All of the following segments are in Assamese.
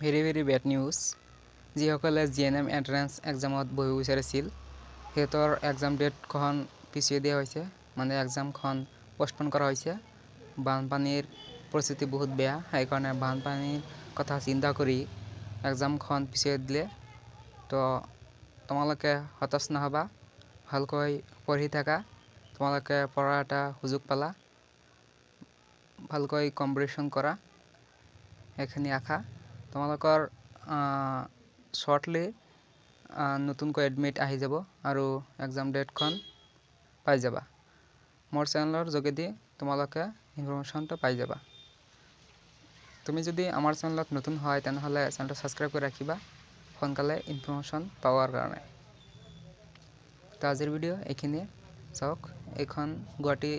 Very bed news. যিসকলে GNM এণ্ট্ৰেন্স এক্সামত বহিব বিচাৰিছিল সিহঁতৰ এক্সাম ডেটখন পিছুৱাই দিয়া হৈছে, মানে এক্সামখন পষ্টপন কৰা হৈছে। বানপানীৰ পৰিস্থিতি বহুত বেয়া, সেইকাৰণে বানপানীৰ কথা চিন্তা কৰি এক্সামখন পিছুৱাই দিলে। তো তোমালোকে হতাশ নহ'বা, ভালকৈ পঢ়ি থাকা। তোমালোকে পঢ়াৰ এটা সুযোগ পালা, ভালকৈ কম্পিটিশ্যন কৰা, সেইখিনি আশা। তোমালোকৰ শ্বৰ্টলি নতুনকৈ এডমিট আহি যাব আৰু এক্সাম ডেটখন পাই যাবা। মোৰ চেনেলৰ যোগেদি তোমালোকে ইনফৰমেশ্যনটো পাই যাবা। তুমি যদি আমাৰ চেনেলত নতুন হয় তেনেহ'লে চেনেলটো ছাবস্ক্ৰাইব কৰি ৰাখিবা সোনকালে ইনফৰমেশ্যন পাৱাৰ কাৰণে। তো আজিৰ ভিডিঅ' এইখিনিয়ে। চাওক, এইখন Guwahati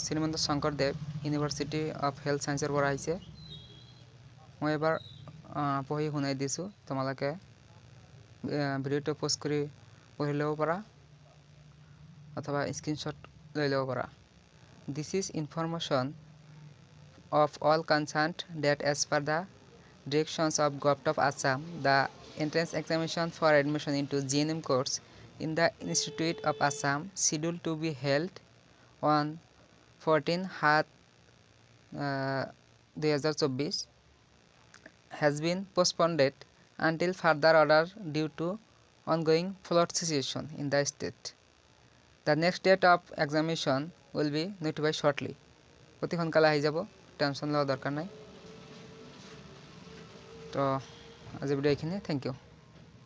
Srimanta Sankardev university of health ছায়েন্সৰ পৰা আহিছে। মই এবাৰ পঢ়ি শুনাই দিছোঁ, তোমালোকে ভিডিঅ'টো প'জ কৰি পঢ়ি ল'ব পাৰা অথবা স্ক্ৰীনশ্বট লৈ ল'ব পাৰা। This is information of all concerned that as per the directions of Govt of Assam, the entrance examination for admission into GNM course in the Institute of Assam scheduled to be held on 14/7/2024 has been postponed until further order due to ongoing flood situation in the state. The next date of examination will be notified shortly. অতি সোনকালে আহি যাব, টেনশ্যন লোৱাৰ দৰকাৰ নাই। তো আজি ভিডিঅ' এইখিনিয়ে। Thank U.